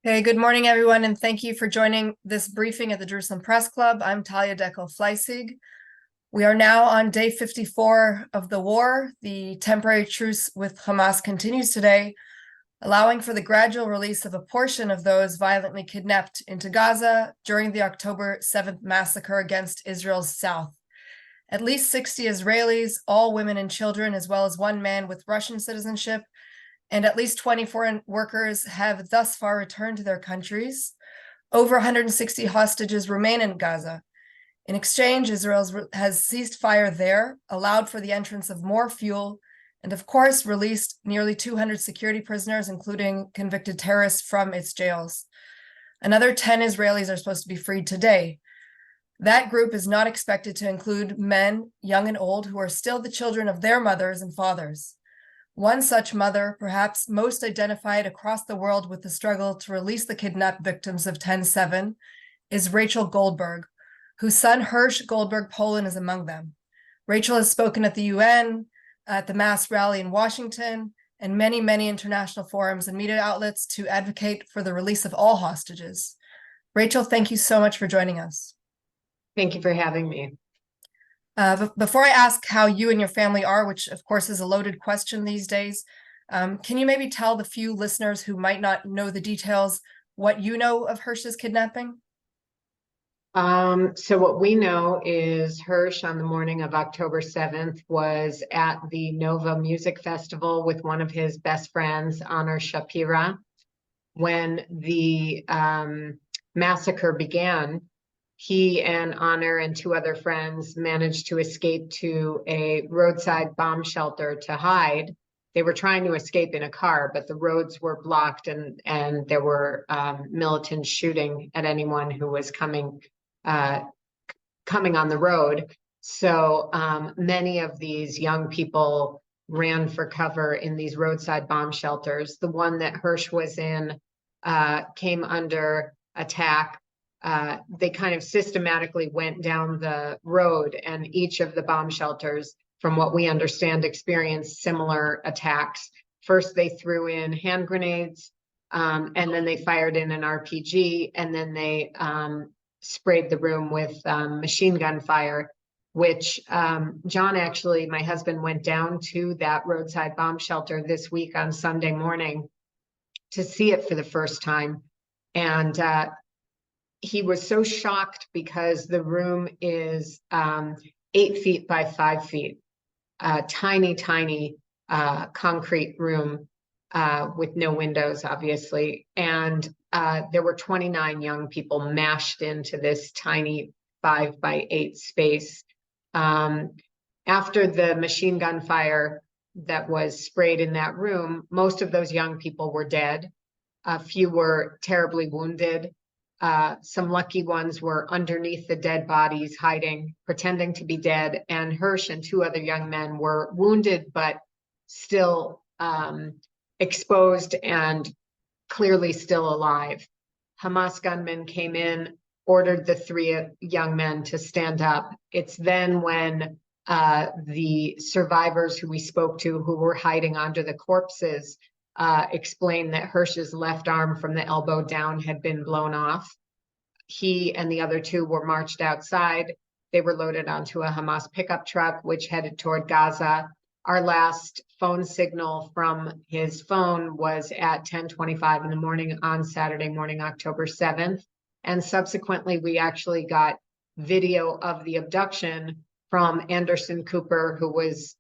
Hey, good morning, everyone, and thank you for joining this briefing at the Jerusalem Press Club. I'm Talia Deckel-Fleissig. We are now on day 54 of the war. The temporary truce with Hamas continues today, allowing for the gradual release of a portion of those violently kidnapped into Gaza during the October 7th massacre against Israel's south. At least 60 Israelis, all women and children, as well as one man with Russian citizenship, and at least 20 foreign workers have thus far returned to their countries. Over 160 hostages remain in Gaza. In exchange, Israel has ceased fire there, allowed for the entrance of more fuel, and of course, released nearly 200 security prisoners, including convicted terrorists, from its jails. Another 10 Israelis are supposed to be freed today. That group is not expected to include men, young and old, who are still the children of their mothers and fathers. One such mother, perhaps most identified across the world with the struggle to release the kidnapped victims of 10/7, is Rachel Goldberg, whose son Hirsh Goldberg Polin is among them. Rachel has spoken at the UN, at the mass rally in Washington, and many, many international forums and media outlets to advocate for the release of all hostages. Rachel, thank you so much for joining us. Thank you for having me. Before I ask how you and your family are, which of course is a loaded question these days, can you maybe tell the few listeners who might not know the details what you know of Hirsh's kidnapping? So what we know is Hirsh on the morning of October 7th was at the Nova Music Festival with one of his best friends, Honor Shapira. When the massacre began, he and Honor and two other friends managed to escape to a roadside bomb shelter to hide. They were trying to escape in a car, but the roads were blocked and there were militants shooting at anyone who was coming on the road. So many of these young people ran for cover in these roadside bomb shelters. The one that Hirsh was in came under attack. They kind of systematically went down the road, and each of the bomb shelters, from what we understand, experienced similar attacks. First, they threw in hand grenades, and then they fired in an RPG, and then they sprayed the room with machine gun fire, which John, actually, my husband, went down to that roadside bomb shelter this week on Sunday morning to see it for the first time. And he was so shocked because the room is 8 feet by 5 feet, a tiny, tiny concrete room with no windows, obviously. And there were 29 young people mashed into this tiny 5 by 8 space. After the machine gun fire that was sprayed in that room, most of those young people were dead. A few were terribly wounded. Some lucky ones were underneath the dead bodies, hiding, pretending to be dead. And Hirsh and two other young men were wounded, but still exposed and clearly still alive. Hamas gunmen came in, ordered the three young men to stand up. It's then when the survivors who we spoke to, who were hiding under the corpses, explained that Hirsh's left arm from the elbow down had been blown off. He and the other two were marched outside. They were loaded onto a Hamas pickup truck, which headed toward Gaza. Our last phone signal from his phone was at 10:25 in the morning on Saturday morning, October 7th. And subsequently, we actually got video of the abduction from Anderson Cooper, who was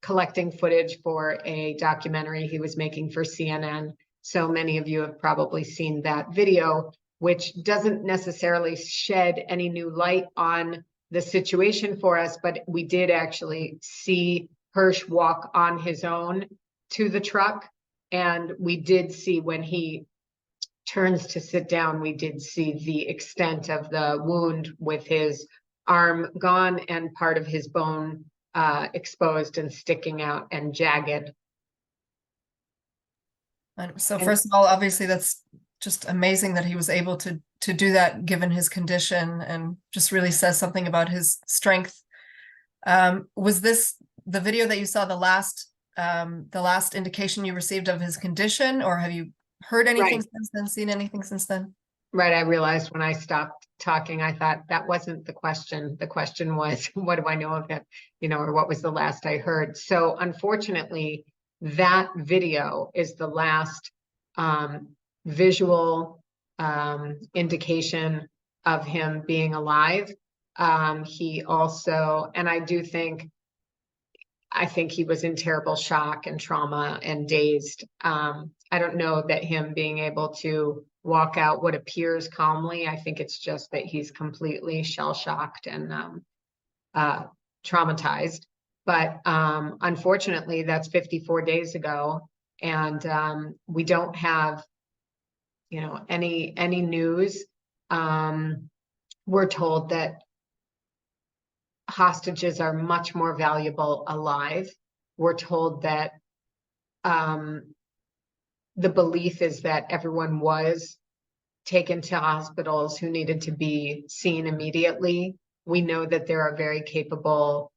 collecting footage for a documentary he was making for CNN. So many of you have probably seen that video, which doesn't necessarily shed any new light on the situation for us, but we did actually see Hirsh walk on his own to the truck. And we did see, when he turns to sit down, we did see the extent of the wound, with his arm gone and part of his bone exposed and sticking out and jagged. So first of all, obviously that's just amazing that he was able to do that given his condition, and just really says something about his strength. Was this the video that you saw the last indication you received of his condition, or have you heard anything Right. since then, seen anything since then? Right. I realized when I stopped talking, I thought that wasn't the question. The question was, what do I know of him? Or what was the last I heard? So unfortunately, that video is the last visual indication of him being alive. He also, and I think he was in terrible shock and trauma and dazed. I don't know that him being able to walk out what appears calmly. I think it's just that he's completely shell-shocked and traumatized. But unfortunately, that's 54 days ago, and we don't have, any news. We're told that hostages are much more valuable alive. We're told that the belief is that everyone was taken to hospitals who needed to be seen immediately. We know that there are very capable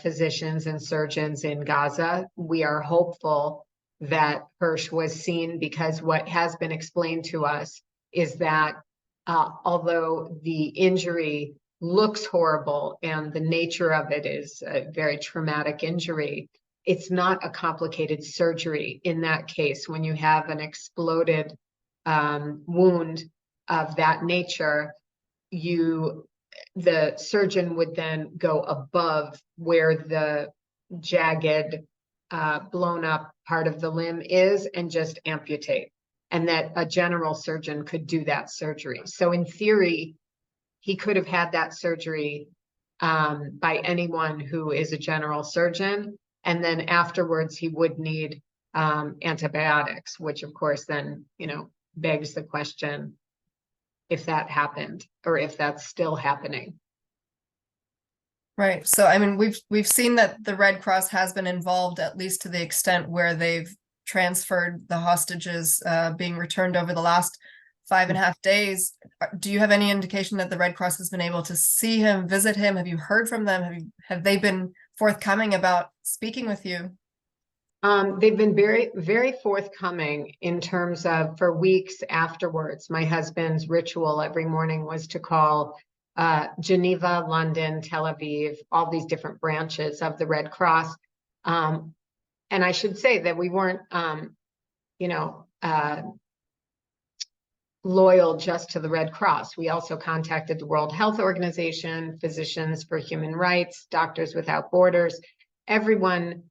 physicians and surgeons in Gaza. We are hopeful that Hirsh was seen, because what has been explained to us is that although the injury looks horrible and the nature of it is a very traumatic injury, it's not a complicated surgery in that case. When you have an exploded wound of that nature, the surgeon would then go above where the jagged, blown up part of the limb is and just amputate. And that a general surgeon could do that surgery. So in theory, he could have had that surgery by anyone who is a general surgeon. And then afterwards, he would need antibiotics, which of course then, begs the question if that happened or if that's still happening. Right. So, I mean, we've seen that the Red Cross has been involved, at least to the extent where they've transferred the hostages being returned over the last 5.5 days. Do you have any indication that the Red Cross has been able to see him, visit him? Have you heard from them? Have they been forthcoming about speaking with you? They've been very, very forthcoming in terms of, for weeks afterwards. My husband's ritual every morning was to call Geneva, London, Tel Aviv, all these different branches of the Red Cross. And I should say that we weren't, loyal just to the Red Cross. We also contacted the World Health Organization, Physicians for Human Rights, Doctors Without Borders. Everyone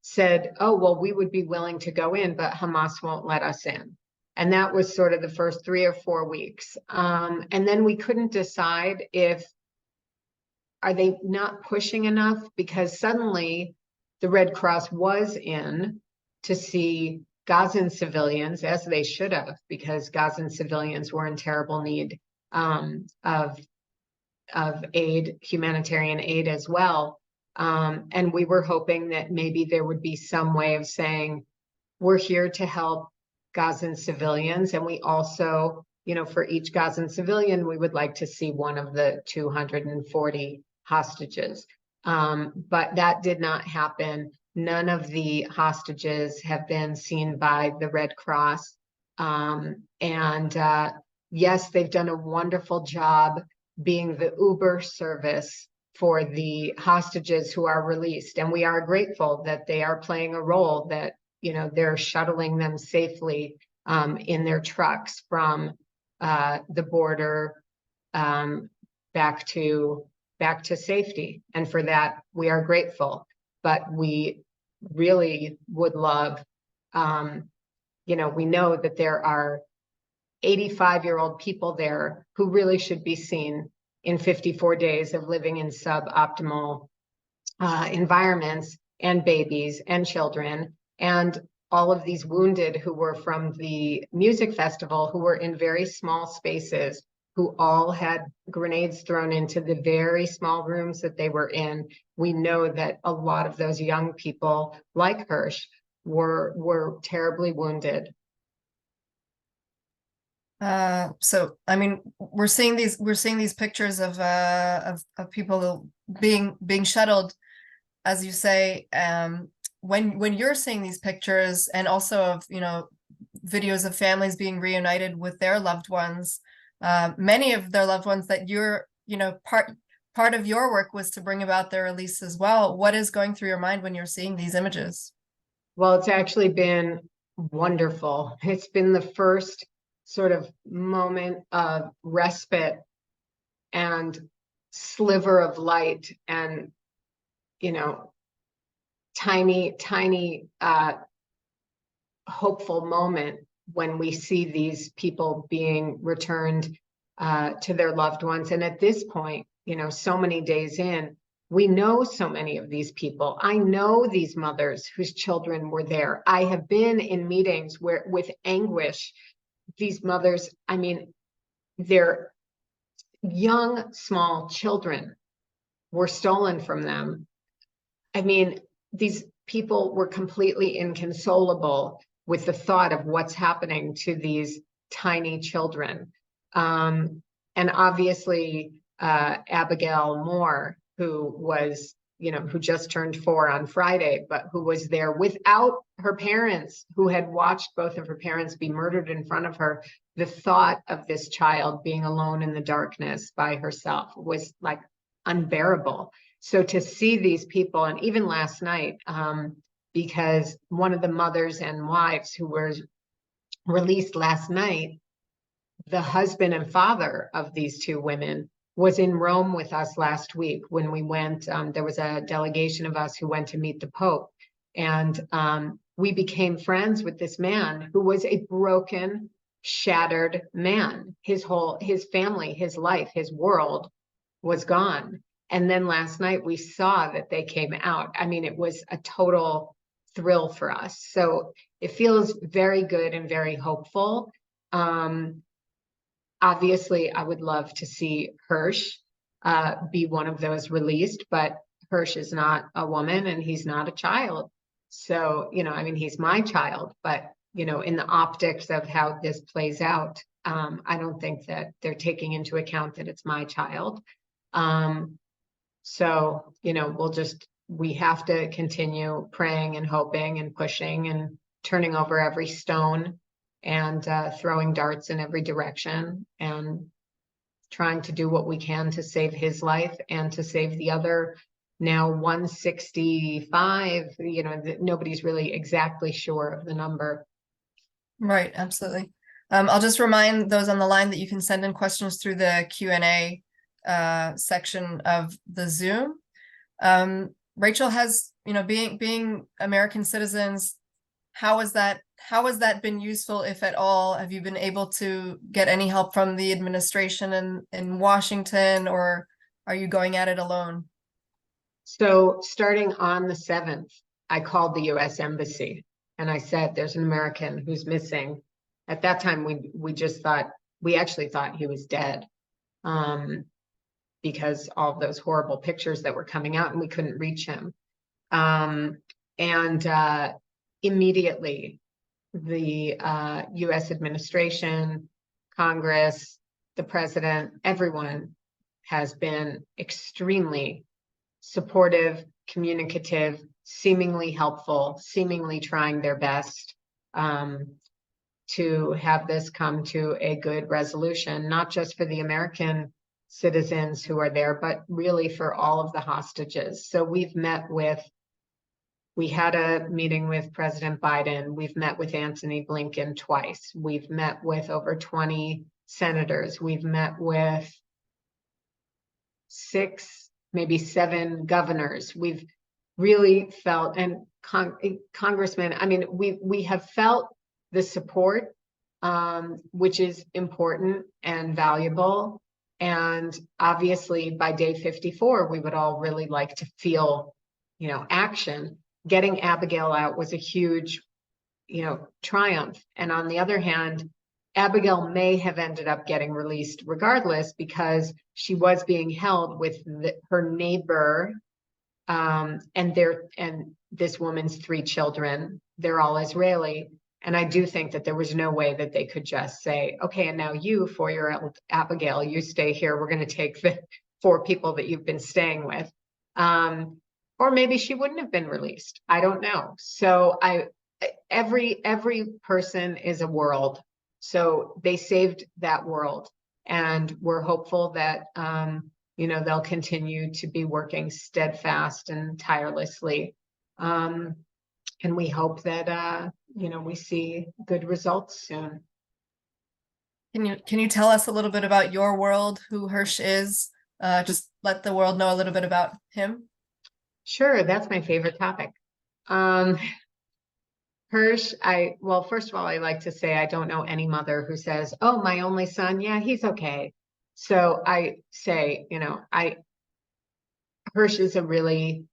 said, oh, well, we would be willing to go in, but Hamas won't let us in. And that was sort of the first 3 or 4 weeks. And then we couldn't decide are they not pushing enough? Because suddenly the Red Cross was in to see Gazan civilians, as they should have, because Gazan civilians were in terrible need of aid, humanitarian aid as well. And we were hoping that maybe there would be some way of saying, we're here to help Gazan civilians. And we also, for each Gazan civilian, we would like to see one of the 240 hostages. But that did not happen. None of the hostages have been seen by the Red Cross. Yes, they've done a wonderful job being the Uber service for the hostages who are released. And we are grateful that they are playing a role, that, they're shuttling them safely in their trucks from the border back to safety. And for that, we are grateful. But we really would love, we know that there are 85-year-old people there who really should be seen in 54 days of living in suboptimal environments, and babies and children, and all of these wounded who were from the music festival, who were in very small spaces, who all had grenades thrown into the very small rooms that they were in. We know that a lot of those young people, like Hirsh, were terribly wounded. So I mean, we're seeing these pictures of people being shuttled, as you say. When you're seeing these pictures, and also of videos of families being reunited with their loved ones. Many of their loved ones that you're, part of your work was to bring about their release as well. What is going through your mind when you're seeing these images? Well, it's actually been wonderful. It's been the first sort of moment of respite and sliver of light and, tiny, hopeful moment when we see these people being returned to their loved ones. And at this point, so many days in, we know so many of these people. I know these mothers whose children were there. I have been in meetings where, with anguish, these mothers, their young, small children were stolen from them. These people were completely inconsolable with the thought of what's happening to these tiny children. And obviously, Abigail Moore, who was, who just turned 4 on Friday, but who was there without her parents, who had watched both of her parents be murdered in front of her. The thought of this child being alone in the darkness by herself was like unbearable. So to see these people, and even last night, because one of the mothers and wives who were released last night, the husband and father of these 2 women, was in Rome with us last week when we went. There was a delegation of us who went to meet the Pope. And we became friends with this man who was a broken, shattered man. His family, his life, his world was gone. And then last night we saw that they came out. It was a total thrill for us. So it feels very good and very hopeful. Obviously, I would love to see Hirsh be one of those released, but Hirsh is not a woman and he's not a child. So, he's my child, but, in the optics of how this plays out, I don't think that they're taking into account that it's my child. So, we have to continue praying and hoping and pushing and turning over every stone and throwing darts in every direction and trying to do what we can to save his life and to save the other now 165. Nobody's really exactly sure of the number. Right, absolutely. I'll just remind those on the line that you can send in questions through the Q&A section of the Zoom. Rachel, has, being American citizens, how has that been useful, if at all? Have you been able to get any help from the administration in Washington, or are you going at it alone? So starting on the 7th, I called the U.S. Embassy and I said, there's an American who's missing. At that time, we actually thought he was dead, because all of those horrible pictures that were coming out and we couldn't reach him. Immediately, the U.S. administration, Congress, the president, everyone has been extremely supportive, communicative, seemingly helpful, seemingly trying their best to have this come to a good resolution, not just for the American citizens who are there, but really for all of the hostages. So we had a meeting with President Biden. We've met with Antony Blinken twice. We've met with over 20 senators. We've met with 6, maybe 7 governors. We've really felt, and congressmen, we have felt the support, which is important and valuable. And obviously by day 54, we would all really like to feel, action. Getting Abigail out was a huge, triumph. And on the other hand, Abigail may have ended up getting released regardless, because she was being held with her neighbor, and this woman's 3 children. They're all Israeli. And I do think that there was no way that they could just say, okay, and now you, 4-year-old Abigail, you stay here. We're going to take the 4 people that you've been staying with. Or maybe she wouldn't have been released. I don't know. So every person is a world. So they saved that world, and we're hopeful that they'll continue to be working steadfast and tirelessly. And we hope that we see good results soon. Can you tell us a little bit about your world, who Hirsh is? Just let the world know a little bit about him. Sure, that's my favorite topic. Hirsh, well, first of all, I like to say I don't know any mother who says, "Oh, my only son, yeah, he's okay." So I say, Hirsh is a really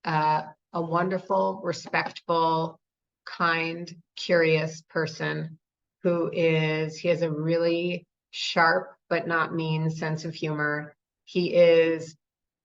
a wonderful, respectful, kind, curious person he has a really sharp but not mean sense of humor. He is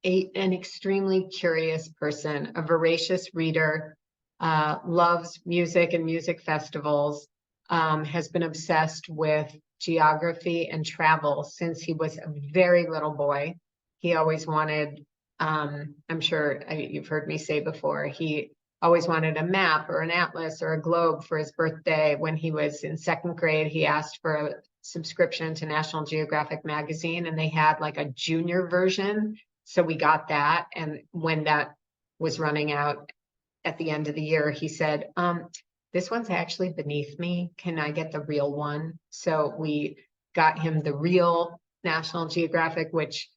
an extremely curious person, a voracious reader, loves music and music festivals, has been obsessed with geography and travel since he was a very little boy. He always wanted, I'm sure you've heard me say before, he always wanted a map or an atlas or a globe for his birthday. When he was in second grade, he asked for a subscription to National Geographic magazine, and they had like a junior version. So we got that. And when that was running out at the end of the year, he said, this one's actually beneath me. Can I get the real one? So we got him the real National Geographic, which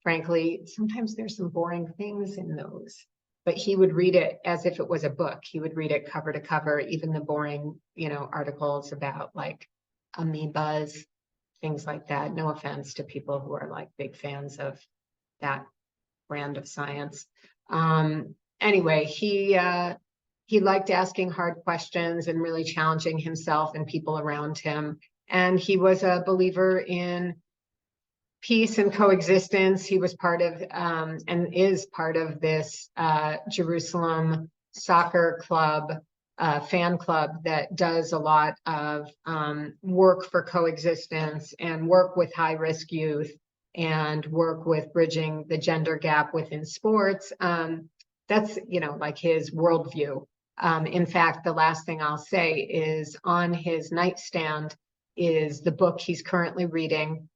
frankly, sometimes there's some boring things in those, but he would read it as if it was a book. He would read it cover to cover, even the boring, articles about like amoebas, things like that. No offense to people who are like big fans of that brand of science. Anyway, he liked asking hard questions and really challenging himself and people around him. And he was a believer in peace and coexistence. He was part of and is part of this Jerusalem soccer club, fan club that does a lot of work for coexistence and work with high-risk youth and work with bridging the gender gap within sports. That's, like his worldview. In fact, the last thing I'll say is on his nightstand is the book he's currently reading.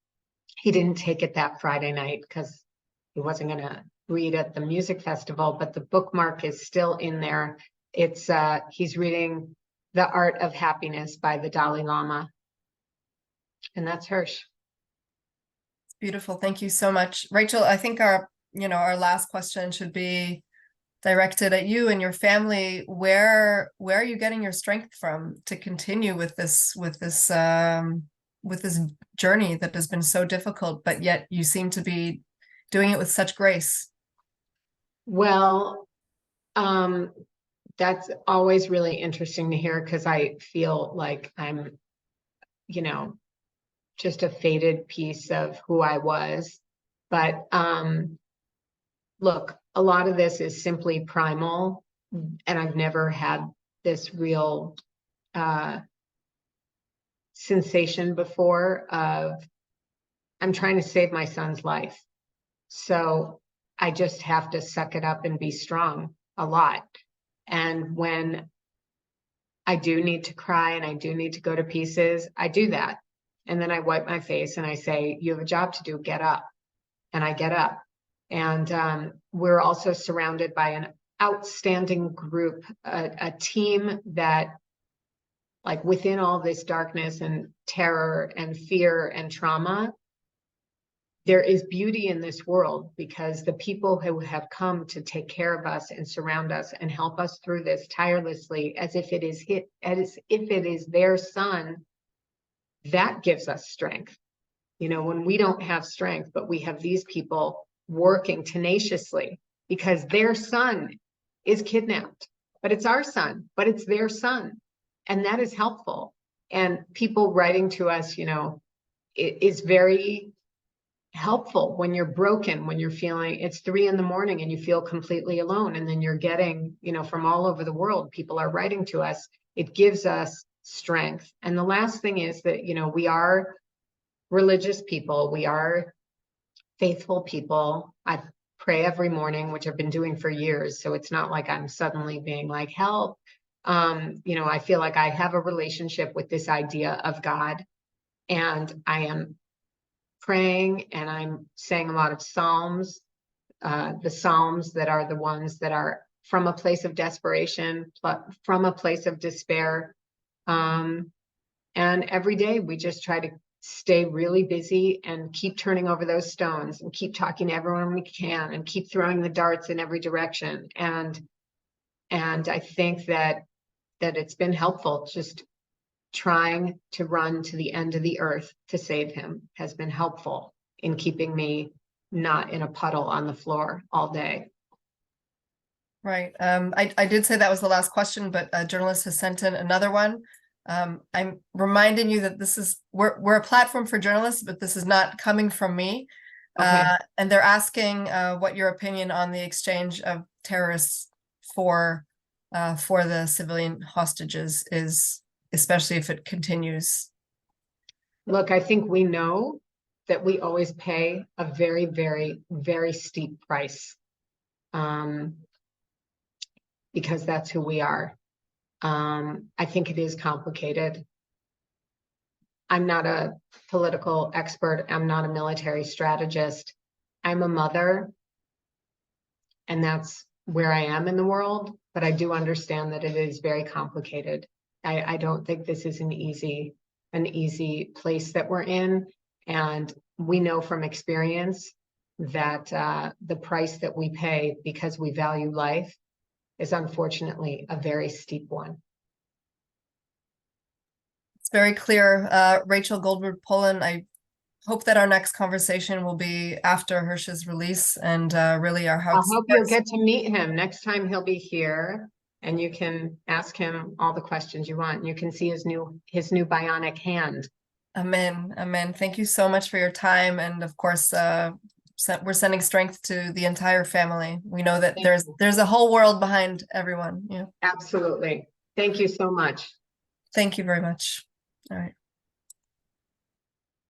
He didn't take it that Friday night because he wasn't going to read at the music festival, but the bookmark is still in there. He's reading The Art of Happiness by the Dalai Lama. And that's Hirsh. Beautiful. Thank you so much. Rachel, I think our last question should be directed at you and your family. Where are you getting your strength from to continue with this journey that has been so difficult, but yet you seem to be doing it with such grace? Well, that's always really interesting to hear, because I feel like I'm, just a faded piece of who I was. But look, a lot of this is simply primal, and I've never had this real sensation before of I'm trying to save my son's life. So I just have to suck it up and be strong a lot. And when I do need to cry and I do need to go to pieces, I do that. And then I wipe my face and I say, you have a job to do, get up. And I get up. And we're also surrounded by an outstanding group, a team that, like, within all this darkness and terror and fear and trauma, there is beauty in this world, because the people who have come to take care of us and surround us and help us through this tirelessly, as if it is their son, that gives us strength. When we don't have strength, but we have these people working tenaciously because their son is kidnapped, but it's our son, but it's their son. And that is helpful. And people writing to us, it is very helpful when you're broken, when you're feeling it's 3 a.m. and you feel completely alone. And then you're getting, from all over the world, people are writing to us. It gives us strength. And the last thing is that, we are religious people. We are faithful people. I pray every morning, which I've been doing for years. So it's not like I'm suddenly being like, help. I feel like I have a relationship with this idea of God, and I am praying and I'm saying a lot of Psalms, the Psalms that are the ones that are from a place of desperation, from a place of despair. And every day we just try to stay really busy and keep turning over those stones and keep talking to everyone we can and keep throwing the darts in every direction. And I think that it's been helpful. Just trying to run to the end of the earth to save him has been helpful in keeping me not in a puddle on the floor all day. Right. I did say that was the last question, but a journalist has sent in another one. I'm reminding you that we're a platform for journalists, but this is not coming from me. Okay. And they're asking what your opinion on the exchange of terrorists for the civilian hostages is, especially if it continues. Look, I think we know that we always pay a very, very, very steep price, because that's who we are. I think it is complicated. I'm not a political expert. I'm not a military strategist. I'm a mother, and that's where I am in the world. But I do understand that it is very complicated. I don't think this is an easy place that we're in. And we know from experience that the price that we pay because we value life is unfortunately a very steep one. It's very clear. Rachel Goldberg Polin, I hope that our next conversation will be after Hirsh's release, and really our I hope you'll get to meet him next time he'll be here, and you can ask him all the questions you want. You can see his new bionic hand. Amen. Amen. Thank you so much for your time. And of course, we're sending strength to the entire family. We know that there's a whole world behind everyone. Yeah. Absolutely. Thank you so much. Thank you very much. All right.